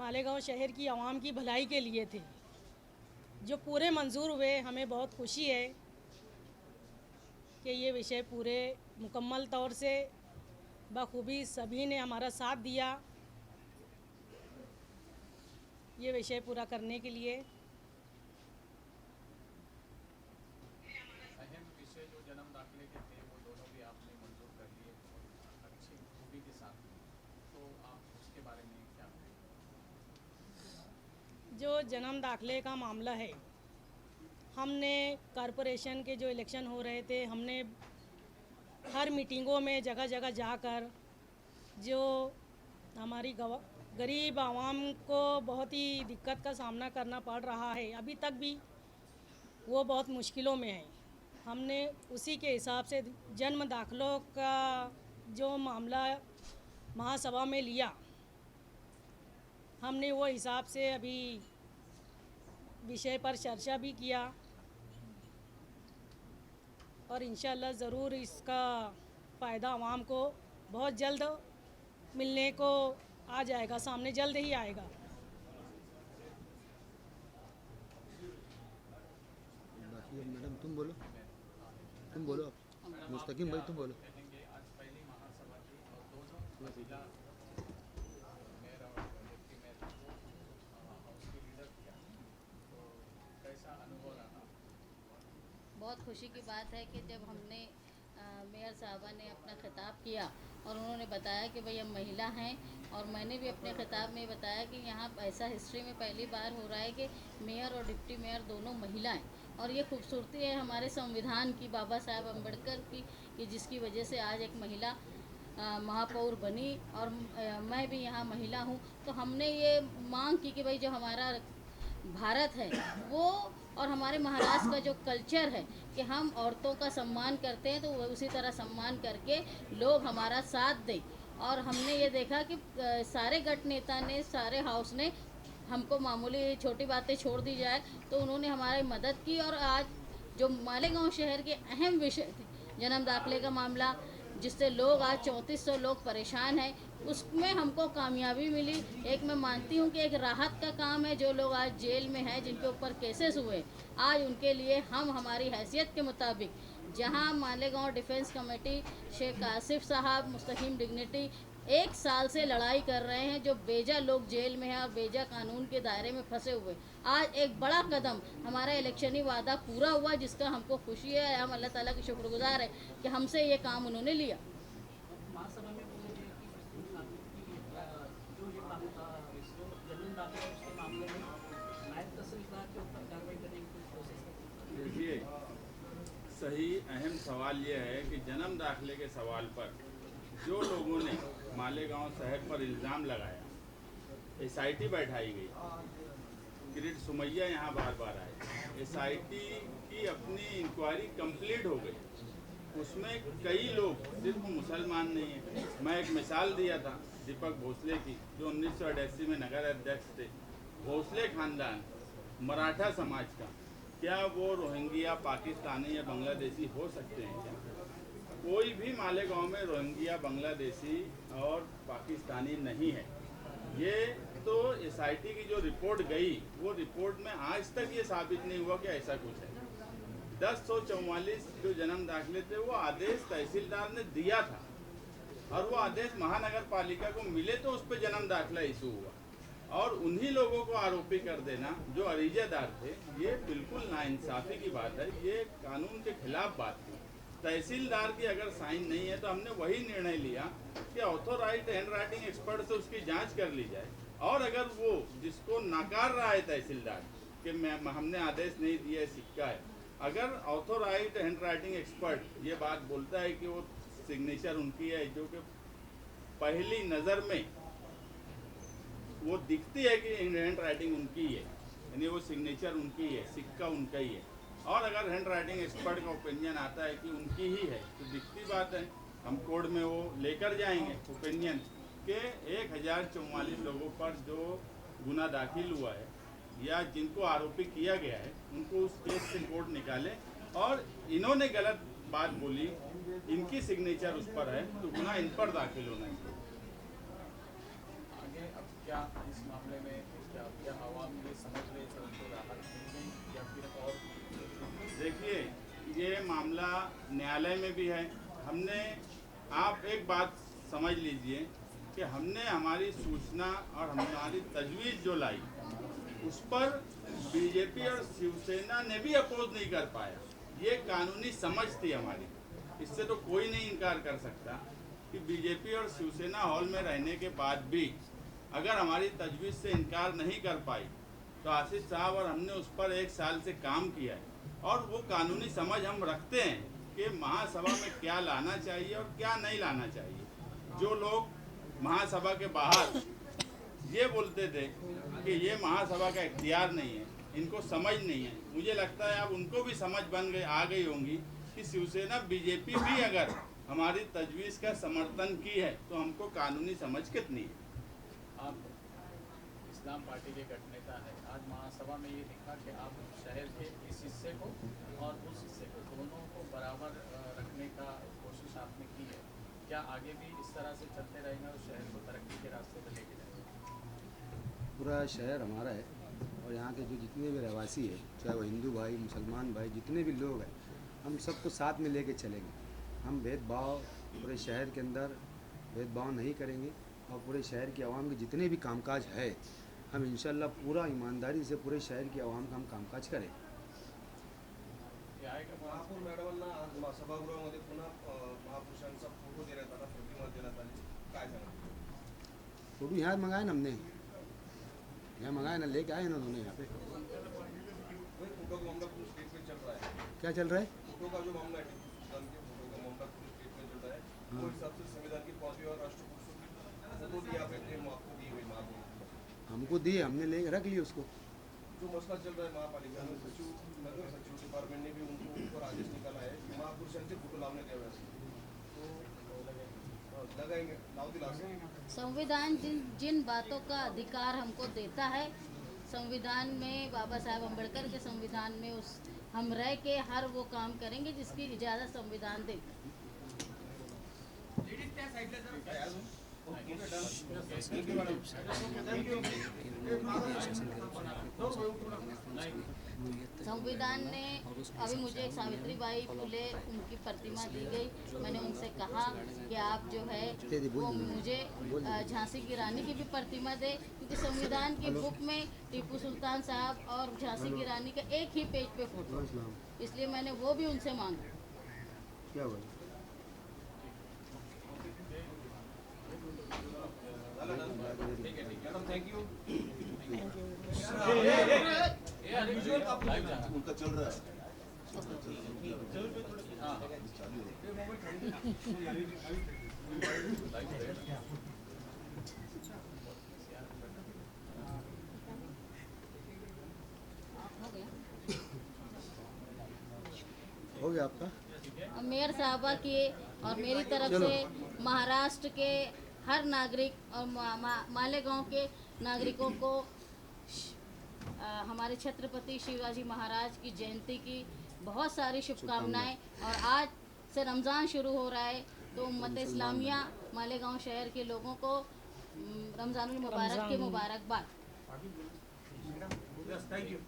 मालेगांव शहर की आवाम की भलाई के लिए थे, जो पूरे मंजूर हुए। हमें बहुत खुशी है कि ये विषय पूरे मुकम्मल तौर से बखूबी सभी ने हमारा साथ दिया ये विषय पूरा करने के लिए। अहम विषय जो जन्म दाखिले के थे वो दोनों भी आपने मंजूर कर लिए और अच्छी खूबी के साथ, तो आप उसके बारे में क्या कहेंगे? जो जन्म दाखिले का मामला है, हमने कॉरपोरेशन के जो इलेक्शन हो रहे थे, हमने हर मीटिंगों में जगह जगह जाकर जो हमारी गरीब आवाम को बहुत ही दिक्कत का सामना करना पड़ रहा है, अभी तक भी वो बहुत मुश्किलों में है, हमने उसी के हिसाब से जन्म दाखिलों का जो मामला महासभा में लिया, हमने वो हिसाब से अभी विषय पर चर्चा भी किया और इंशाल्लाह ज़रूर इसका फ़ायदा आवाम को बहुत जल्द मिलने को आ जाएगा, सामने जल्द ही आएगा। बाकी मैडम तुम बोलो मुस्तकीम भाई तुम बोलो। आज पहली महासभा थी और दोनों महिला मेयर और डिप्टी मेयर को हाउस की लीडर किया, तो कैसा अनुभव रहा? बहुत खुशी की बात है कि जब हमने मेयर साहबा ने अपना खिताब किया और उन्होंने बताया कि भाई हम महिला हैं, और मैंने भी अपने खिताब में बताया कि यहाँ ऐसा हिस्ट्री में पहली बार हो रहा है कि मेयर और डिप्टी मेयर दोनों महिलाएं, और ये खूबसूरती है हमारे संविधान की, बाबा साहब अम्बेडकर की, कि जिसकी वजह से आज एक महिला महापौर बनी और मैं भी यहाँ महिला हूँ। तो हमने ये मांग की कि भाई जो हमारा भारत है वो और हमारे महाराष्ट्र का जो कल्चर है कि हम औरतों का सम्मान करते हैं, तो वो उसी तरह सम्मान करके लोग हमारा साथ दें। और हमने ये देखा कि सारे गट नेता ने, सारे हाउस ने हमको मामूली छोटी बातें छोड़ दी जाए तो उन्होंने हमारी मदद की, और आज जो मालेगांव शहर के अहम विषय थे, जन्म दाखिले का मामला जिससे लोग आज 3400 लोग परेशान हैं, उसमें हमको कामयाबी मिली। एक मैं मानती हूँ कि एक राहत का काम है, जो लोग आज जेल में हैं, जिनके ऊपर केसेस हुए, आज उनके लिए हम हमारी हैसियत के मुताबिक, जहाँ मालेगांव डिफेंस कमेटी शेख आसिफ साहब मुस्तकीम डिग्निटी 1 साल से लड़ाई कर रहे हैं, जो बेजा लोग जेल में हैं और बेजा कानून के दायरे में फंसे हुए, आज एक बड़ा कदम हमारा इलेक्शनी वादा पूरा हुआ, जिसका हमको खुशी है। हम अल्लाह ताला की शुक्रगुजार है कि हमसे ये काम उन्होंने लिया। महासभा में बोले कि जो ये जमीन दाखिला उसके मामले में नायब तहसीलदार के ऊपर कार्रवाई करने की कोशिश है। देखिए, सही अहम सवाल ये है कि जन्म दाखिले के सवाल पर जो लोगों ने मालेगांव शहर पर इल्ज़ाम लगाया, SIT बैठाई गई, किरीट सुमैया यहाँ बार बार आए, SIT की अपनी इंक्वायरी कंप्लीट हो गई, उसमें कई लोग सिर्फ मुसलमान नहीं हैं। मैं एक मिसाल दिया था दीपक भोसले की, जो 1988 में नगर अध्यक्ष थे। भोसले खानदान मराठा समाज का, क्या वो रोहिंग्या पाकिस्तानी या बांग्लादेशी हो सकते हैं क्या? कोई भी मालेगांव में रोहिंग्या बांग्लादेशी और पाकिस्तानी नहीं है। ये तो SIT की जो रिपोर्ट गई, वो रिपोर्ट में आज तक ये साबित नहीं हुआ कि ऐसा कुछ है। 1044 जो जन्म दाखिले थे वो आदेश तहसीलदार ने दिया था, और वो आदेश महानगर पालिका को मिले तो उस पर जन्म दाखिला इशू हुआ, और उन्हीं लोगों को आरोपी कर देना जो अरीजादार थे, ये बिल्कुल नाइंसाफ़ी की बात है, ये कानून के खिलाफ बात थी। तहसीलदार की अगर साइन नहीं है तो हमने वही निर्णय लिया कि ऑथोराइज्ड हैंड राइटिंग एक्सपर्ट से उसकी जांच कर ली जाए, और अगर वो जिसको नकार रहा है तहसीलदार कि हमने आदेश नहीं दिया, सिक्का है, अगर ऑथोराइज्ड हैंड राइटिंग एक्सपर्ट ये बात बोलता है कि वो सिग्नेचर उनकी है, जो कि पहली नज़र में वो दिखती है कि हैंड राइटिंग उनकी है, यानी वो सिग्नेचर उनकी है, सिक्का उनका ही है, और अगर हैंड राइटिंग एक्सपर्ट का ओपिनियन आता है कि उनकी ही है, तो दिखती बात है, हम कोर्ट में वो लेकर जाएंगे ओपिनियन के 1044 लोगों पर जो गुना दाखिल हुआ है या जिनको आरोपी किया गया है, उनको उस केस से कोर्ट निकाले, और इन्होंने गलत बात बोली, इनकी सिग्नेचर उस पर है, तो गुना इन पर दाखिल होना चाहिए। आगे अब क्या इस मामले में क्या आवाम ये समझ रहे थे उनको राहत मिल गई या फिर और? देखिए, ये मामला न्यायालय में भी है। हमने, आप एक बात समझ लीजिए कि हमने हमारी सूचना और हमारी तजवीज़ जो लाई उस पर बीजेपी और शिवसेना ने भी अपोज नहीं कर पाया। ये कानूनी समझ थी हमारी, इससे तो कोई नहीं इनकार कर सकता कि बीजेपी और शिवसेना हॉल में रहने के बाद भी अगर हमारी तजवीज़ से इनकार नहीं कर पाई तो आशीष साहब और हमने उस पर 1 साल से काम किया है और वो कानूनी समझ हम रखते हैं कि महासभा में क्या लाना चाहिए और क्या नहीं लाना चाहिए। जो लोग महासभा के बाहर ये बोलते थे कि ये महासभा का इख्तियार नहीं है, इनको समझ नहीं है, मुझे लगता है अब उनको भी समझ आ गई होंगी कि शिवसेना बीजेपी भी अगर हमारी तजवीज़ का समर्थन की है तो हमको कानूनी समझ कितनी है। आप इस्लाम पार्टी के गठनेता है, आज महासभा में ये दिखा कि आप शहर के इस हिस्से को और उस हिस्से को दोनों को बराबर रखने का कोशिश आपने की है। क्या आगे भी इस तरह से चलते रहेंगे और शहर को तरक्की के रास्ते पर लेके जाएंगे? पूरा शहर हमारा है और यहाँ के जो जितने भी रहवासी है, चाहे वो हिंदू भाई, मुसलमान भाई, जितने भी लोग हैं, हम सबको साथ में लेके चलेंगे। हम भेदभाव पूरे शहर के अंदर भेदभाव नहीं करेंगे और पूरे शहर की आवाम के जितने भी कामकाज है हम इंशाल्लाह पूरा ईमानदारी से पूरे शहर की आवाम का हम कामकाज करें। महापौर मॅडमांना आज सभागृहामध्ये पुन्हा महापुरुषांचा फोटो देण्यात आला, प्रतिमा देण्यात आली, काय सांगा? फोटो यहाँ मंगाए ना हमने, यहाँ मंगाए ना, लेके आए ना उन्होंने यहाँ पे। वही फोटो का मामला पुलिस केस में चल रहा है। क्या चल रहा है? फोटो का जो मामला है, टीपू सुल्तान के फोटो का मामला पुलिस केस में चल रहा है। वो हिसाब से संविधान की 5वीं और राष्ट्रपुरुषों की फोटो भी आप आपको दी हुई महापौर हमको दिए, हमने ले रख लिया उसको। जो मसला चल रहा है महापालिका में, नगर सचिव डिपार्टमेंट ने भी उनको ऊपर आदेश निकाला है कि महापुरुषांचे फोटो लावण्यात यावे असे। तो लगाएंगे, लावतील असं। संविधान जिन बातों का अधिकार हमको देता है, संविधान में बाबा साहेब अम्बेडकर के संविधान में उस हम रह के हर वो काम करेंगे जिसकी इजाज़त संविधान देता है। संविधान ने अभी मुझे एक सावित्रीबाई फुले उनकी प्रतिमा दी गई। मैंने उनसे कहा कि आप जो है वो मुझे झांसी की रानी की भी प्रतिमा दे, क्योंकि संविधान की बुक में टीपू सुल्तान साहब और झांसी की रानी का एक ही पेज पे फोटो, इसलिए मैंने वो भी उनसे मांगा। क्या हुआ? Madam thank you. उनका चल रहा है। हो गया आपका? मेयर साहबा की और मेरी तरफ से महाराष्ट्र के हर नागरिक और मालेगांव के नागरिकों को हमारे छत्रपति शिवाजी महाराज की जयंती की बहुत सारी शुभकामनाएं। और आज से रमज़ान शुरू हो रहा है, तो उम्मत इस्लामिया मालेगांव शहर के लोगों को रमज़ानुल मुबारक की मुबारकबाद। Thank you.